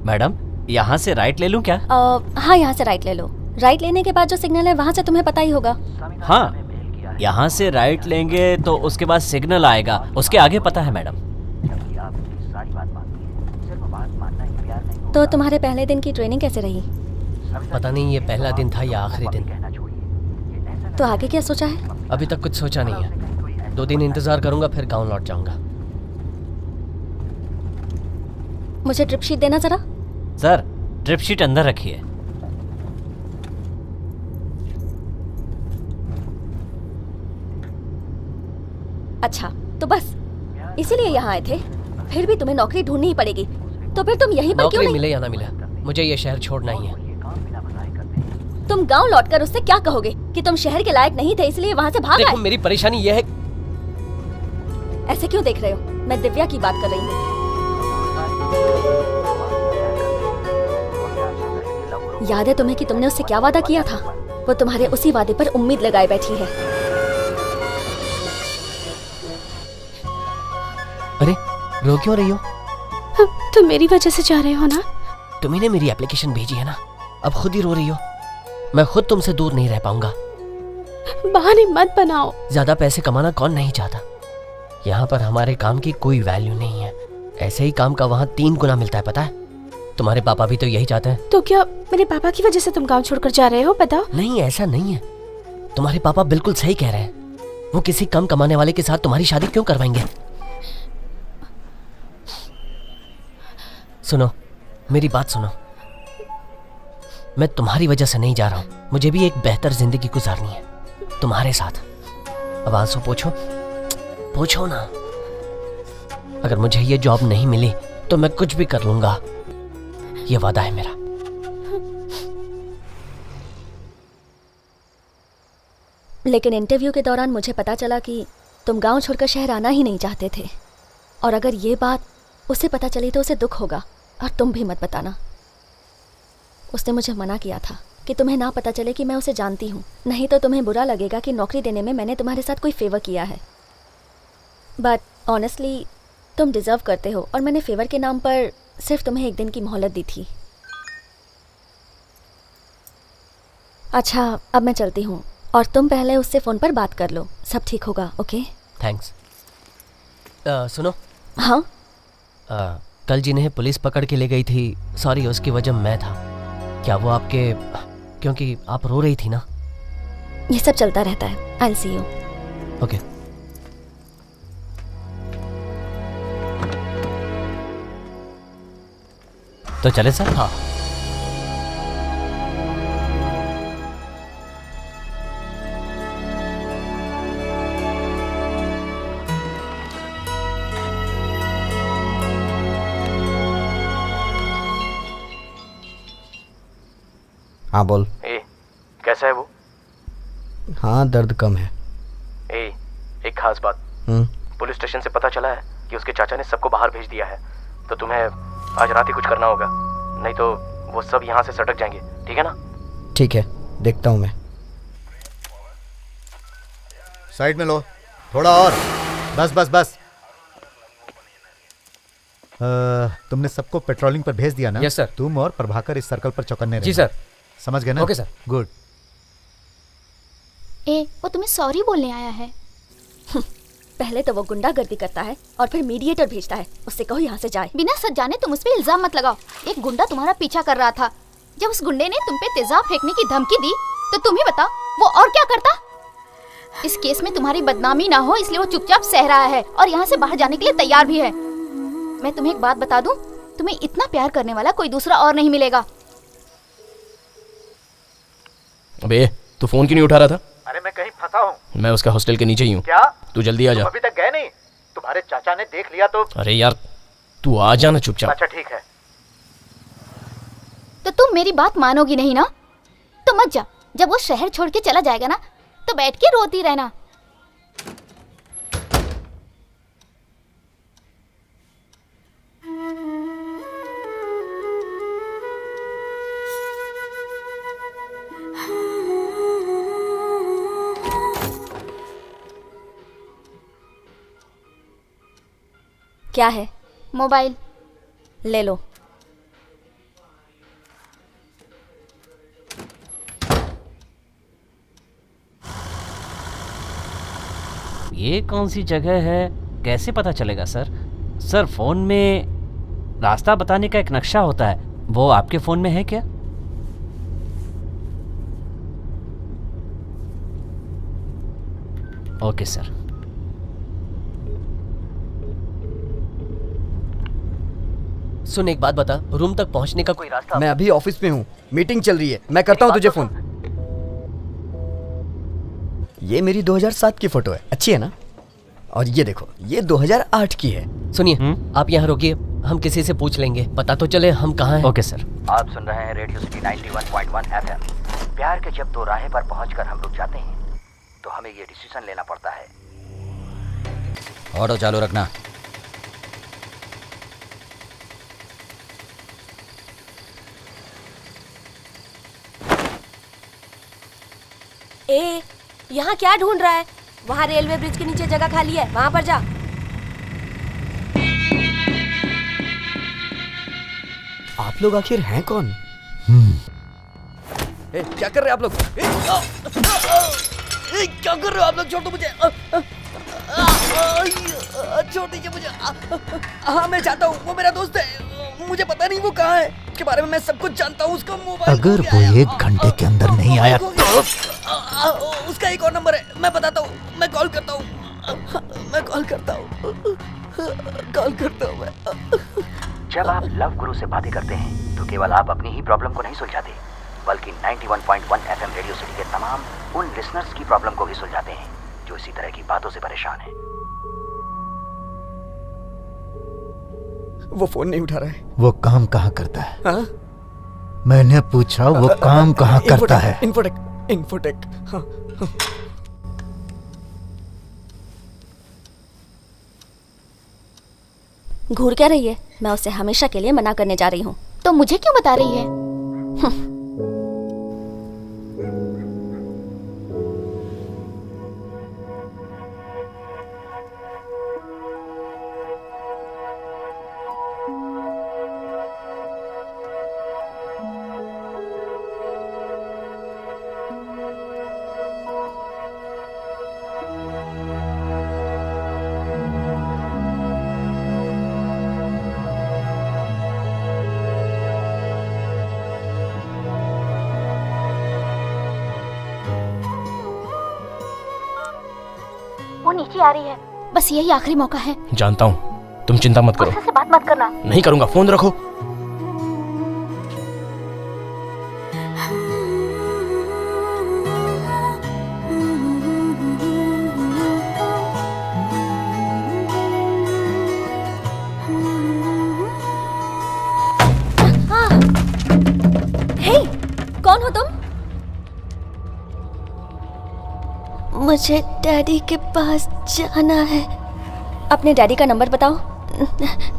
Madam, यहाँ से right ले लूँ क्या? हाँ, यहाँ से राइट ले लो। राइट लेने के बाद जो सिग्नल है वहाँ से तुम्हें पता ही होगा। हाँ, यहाँ से राइट लेंगे तो उसके बाद सिग्नल आएगा, उसके आगे पता है मैडम। तो तुम्हारे पहले दिन की ट्रेनिंग कैसे रही? पता नहीं ये पहला दिन था या आखिरी दिन। तो आगे क्या सोचा है? अभी तक कुछ सोचा नहीं है। 2 दिन इंतजार करूंगा, फिर गांव लौट जाऊंगा। मुझे ट्रिप शीट देना जरा। सर, ट्रिप शीट अंदर रखिए। अच्छा, तो बस इसीलिए यहाँ आए थे? फिर भी तुम्हें नौकरी ढूंढनी ही पड़ेगी, तो फिर तुम यहीं पर क्यों नहीं? मिले या ना मिले, मुझे ये शहर छोड़ना ही है। तुम गांव लौटकर उससे क्या कहोगे कि तुम शहर के लायक नहीं थे इसलिए वहाँ से भाग आए? देखो, मेरी परेशानी ये है। ऐसे क्यों देख रहे हो? मैं दिव्या की बात कर रही हूँ। याद है तुम्हें कि तुमने उससे क्या वादा किया था? वो तुम्हारे उसी वादे पर उम्मीद लगाए बैठी है। अरे, रो क्यों रही हो? तुम मेरी वजह से जा रहे हो ना? तुम्ही ने मेरी एप्लीकेशन भेजी है ना, अब खुद ही रो रही हो। मैं खुद तुमसे दूर नहीं रह पाऊंगा। बहाने मत बनाओ। ज्यादा पैसे कमाना कौन नहीं चाहता। यहाँ पर हमारे काम की कोई वैल्यू नहीं है। ऐसे ही काम का वहाँ 3 गुना मिलता है, पता है? तुम्हारे पापा भी तो यही चाहते हैं। तो क्या मेरे पापा की वजह से तुम गांव छोड़कर जा रहे हो? बताओ। नहीं, ऐसा नहीं है। तुम्हारे पापा बिल्कुल सही कह रहे हैं। वो किसी कम कमाने वाले के साथ तुम्हारी शादी क्यों करवाएंगे? सुनो, मेरी बात सुनो। मैं तुम्हारी वजह से नहीं जा रहा हूँ। मुझे भी एक बेहतर जिंदगी गुजारनी है तुम्हारे साथ। अब आंसू पोछो ना। अगर मुझे ये जॉब नहीं मिली तो मैं कुछ भी कर लूंगा, ये वादा है मेरा। लेकिन इंटरव्यू के दौरान मुझे पता चला कि तुम गांव छोड़कर शहर आना ही नहीं चाहते थे, और अगर ये बात उसे पता चली तो उसे दुख होगा, और तुम भी मत बताना। उसने मुझे मना किया था कि तुम्हें ना पता चले कि मैं उसे जानती हूँ, नहीं तो तुम्हें बुरा लगेगा कि नौकरी देने में मैंने तुम्हारे साथ कोई फेवर किया है। बट ऑनेस्टली तुम डिजर्व करते हो, और मैंने फेवर के नाम पर सिर्फ तुम्हें 1 दिन की मोहलत दी थी। अच्छा, अब मैं चलती हूँ, और तुम पहले उससे फ़ोन पर बात कर लो। सब ठीक होगा, ओके? थैंक्स। सुनो। हाँ? कल जिन्हें पुलिस पकड़ के ले गई थी, सॉरी, उसकी वजह मैं था। क्या वो आपके, क्योंकि आप रो रही थी ना? ये सब चलता रहता है। I will see you. Okay. तो चले सर? हाँ। हाँ बोल। कैसा है वो? हाँ, दर्द कम है। एक खास बात। पुलिस स्टेशन से पता चला है कि उसके चाचा ने सबको बाहर भेज दिया है, तो तुम्हें आज रात ही कुछ करना होगा, नहीं तो वो सब यहाँ से सटक जाएंगे। ठीक है ना? ठीक है, देखता हूँ मैं। साइड में लो, थोड़ा और। बस बस बस। तुमने सबको पेट्रोलिंग पर भेज दिया ना? Yes sir. तुम और प्रभाकर इस सर्कल पर चौकन्ने रहना। जी सर। समझ गए ना? Okay sir. गुड। वो तुम्हें सॉरी बोलने आया है। पहले तो वो गुंडागर्दी करता है और फिर मीडिएटर भेजता है। उससे कहो यहाँ से जाए। बिना सच जाने तुम उस पे इल्जाम मत लगाओ। एक गुंडा तुम्हारा पीछा कर रहा था। जब उस गुंडे ने तुम पे तेजाब फेंकने की धमकी दी तो तुम ही बताओ वो और क्या करता। इस केस में तुम्हारी बदनामी ना हो इसलिए वो चुपचाप सह रहा है और यहाँ से बाहर जाने के लिए तैयार भी है। मैं तुम्हें एक बात बता दूं, तुम्हें इतना प्यार करने वाला कोई दूसरा और नहीं मिलेगा। अबे, तू फोन क्यों नहीं उठा रहा था? अरे मैं कहीं फंसा हूँ। मैं उसका हॉस्टल के नीचे ही हूँ। क्या? तू जल्दी आ जा। अभी तक गए नहीं? तुम्हारे चाचा ने देख लिया तो? अरे यार, तू आ जाना चुपचाप। अच्छा ठीक है। तो तुम मेरी बात मानोगी नहीं ना? तो मत जा। जब वो शहर छोड़ के चला जाएगा ना तो बैठ के रोती रहना। क्या है? मोबाइल ले लो। ये कौन सी जगह है, कैसे पता चलेगा सर? सर फोन में रास्ता बताने का एक नक्शा होता है, वो आपके फोन में है क्या? Okay sir. सुन, एक बात बता, रूम तक पहुंचने का कोई रास्ता? मैं अभी ऑफिस में हूँ, मीटिंग चल रही है, मैं करता हूँ तुझे फोन। ये मेरी 2007 की फोटो है, अच्छी है ना? और ये देखो, ये 2008 की है। सुनिए, आप यहाँ रुकिए, हम किसी से पूछ लेंगे, पता तो चले हम कहाँ हैं। Okay sir. आप सुन रहे हैं रेडियो सिटी 91.1 FM। प्यार के जब दो राहें पर पहुंचकर हम रुक जाते हैं तो हमें ये डिसीजन लेना पड़ता है। ऑटो चालू रखना। ए, यहाँ क्या ढूंढ रहा है? वहाँ रेलवे ब्रिज के नीचे जगह खाली है, वहाँ पर जा। आप लोग आखिर हैं कौन? ए, क्या कर रहे हैं आप लोग? क्या कर रहे हो आप लोग? छोड़ दो मुझे, छोड़ दीजिए मुझे। हाँ, मैं चाहता हूँ, वो मेरा दोस्त है, मुझे पता नहीं वो कहाँ है, उसके बारे में मैं सब कुछ जानता हूँ। उसका मोबाइल अगर वो 1 घंटे के अंदर नहीं आया तो उसका एक और नंबर है, मैं बताता हूँ, मैं कॉल करता हूँ, मैं। जब आप लव गुरु से बातें करते हैं तो केवल आप अपनी ही प्रॉब्लम को नहीं सुलझाते, बल्कि 91.1 FM रेडियो सिटी के तमाम उन लिसनर्स की प्रॉब्लम को भी सुलझाते हैं जो इसी तरह की बातों से परेशान हैं। वो फोन नहीं उठा रहा है। वो काम कहाँ करता है? हाँ? मैंने पूछा वो काम कहाँ करता है? इन्फोटेक। हाँ। घूर क्या रही है? मैं उसे हमेशा के लिए मना करने जा रही हूँ। तो मुझे क्यों बता रही है? वो नीचे आ रही है, बस यही आखिरी मौका है। जानता हूँ, तुम चिंता मत करो। उससे बात मत करना। नहीं करूंगा, फोन रखो। हे, कौन हो तुम? मुझे डैडी के पास जाना है। अपने डैडी का नंबर बताओ।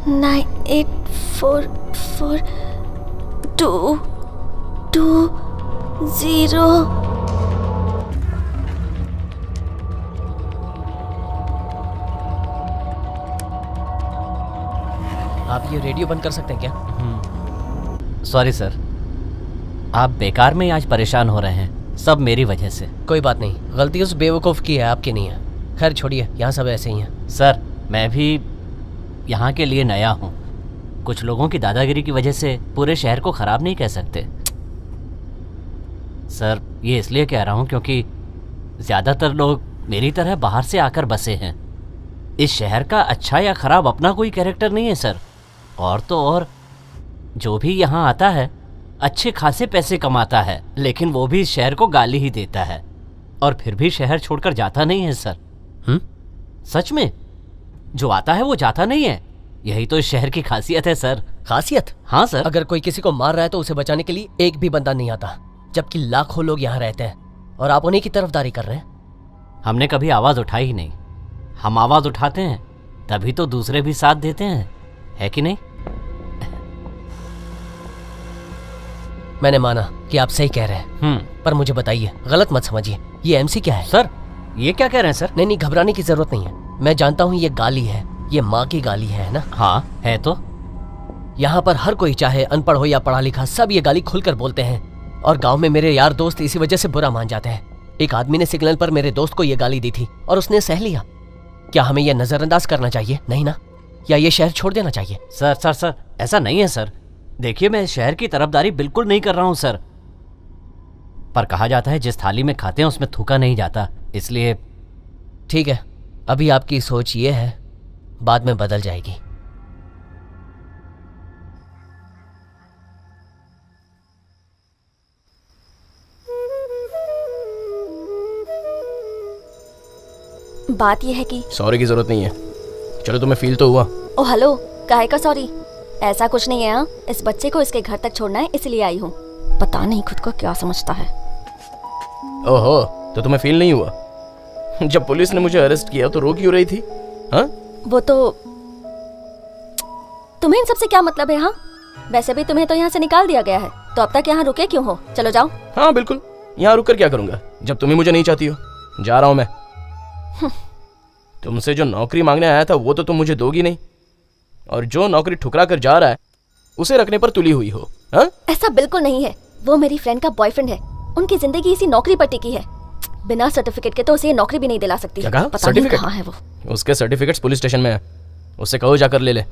98442220। आप ये रेडियो बंद कर सकते हैं क्या? सॉरी सर, आप बेकार में ही आज परेशान हो रहे हैं, सब मेरी वजह से। कोई बात नहीं, गलती उस बेवकूफ़ की है, आपकी नहीं है। खैर छोड़िए, यहाँ सब ऐसे ही हैं। सर, मैं भी यहाँ के लिए नया हूँ, कुछ लोगों की दादागिरी की वजह से पूरे शहर को ख़राब नहीं कह सकते। सर, ये इसलिए कह रहा हूँ क्योंकि ज़्यादातर लोग मेरी तरह बाहर से आकर बसे हैं। इस शहर का अच्छा या ख़राब अपना कोई कैरेक्टर नहीं है सर। और तो और, जो भी यहाँ आता है अच्छे खासे पैसे कमाता है, लेकिन वो भी इस शहर को गाली ही देता है और फिर भी शहर छोड़कर जाता नहीं है सर। सच में, जो आता है वो जाता नहीं है। यही तो इस शहर की खासियत है सर। खासियत? हाँ सर। अगर कोई किसी को मार रहा है तो उसे बचाने के लिए एक भी बंदा नहीं आता, जबकि लाखों लोग यहाँ रहते हैं और आप उन्हीं की तरफदारी कर रहे हैं। हमने कभी आवाज़ उठाई ही नहीं। हम आवाज़ उठाते हैं तभी तो दूसरे भी साथ देते हैं, है कि नहीं? मैंने माना कि आप सही कह रहे हैं, पर मुझे बताइए, गलत मत समझिए, ये एमसी क्या है? सर, ये क्या कह रहे हैं सर? नहीं, घबराने की जरूरत नहीं है। मैं जानता हूँ ये गाली है, ये माँ की गाली है ना? हाँ है। तो यहाँ पर हर कोई, चाहे अनपढ़ हो या पढ़ा लिखा, सब ये गाली खुलकर बोलते हैं और गांव में मेरे यार दोस्त इसी वजह से बुरा मान जाते हैं। एक आदमी ने सिग्नल पर मेरे दोस्त को ये गाली दी थी और उसने सह लिया। क्या हमें यह नजरअंदाज करना चाहिए? नहीं ना? या ये शहर छोड़ देना चाहिए? सर ऐसा नहीं है सर। देखिए, मैं इस शहर की तरफदारी बिल्कुल नहीं कर रहा हूँ सर, पर कहा जाता है जिस थाली में खाते हैं उसमें थूका नहीं जाता, इसलिए। ठीक है, अभी आपकी सोच ये है, बाद में बदल जाएगी। बात यह है कि सॉरी की जरूरत नहीं है, चलो तुम्हें फील तो हुआ। ओ हेलो, काहे का सॉरी? ऐसा कुछ नहीं है। हाँ, इस बच्चे को इसके घर तक छोड़ना है, इसलिए आई हूँ। पता नहीं खुद को क्या समझता है। ओहो, तो तुम्हें फील नहीं हुआ? जब पुलिस ने मुझे अरेस्ट किया तो रो क्यों रही थी? हाँ? वो तो तुम्हें इन सबसे क्या मतलब है? हाँ, वैसे भी तुम्हें तो यहाँ से निकाल दिया गया है, तो अब तक यहाँ रुके क्यों हो? चलो जाओ। हाँ बिल्कुल, यहाँ रुक कर क्या करूंगा जब तुम्हें मुझे नहीं चाहती हो। जा रहा हूँ मैं। तुमसे जो नौकरी मांगने आया था वो तो तुम मुझे दोगी नहीं, और जो नौकरी ठुकरा कर जा रहा है उसे रखने पर तुली हुई हो। हाँ? ऐसा बिल्कुल नहीं है। वो मेरी फ्रेंड का बॉयफ्रेंड है, उनकी जिंदगी इसी नौकरी पर टिकी है। बिना सर्टिफिकेट के तो उसे ये नौकरी भी नहीं दिला सकती। क्या कहा? पता नहीं कहाँ है वो। उसके सर्टिफिकेट्स पुलिस स्टेशन में है, उससे कहो जाकर ले ले।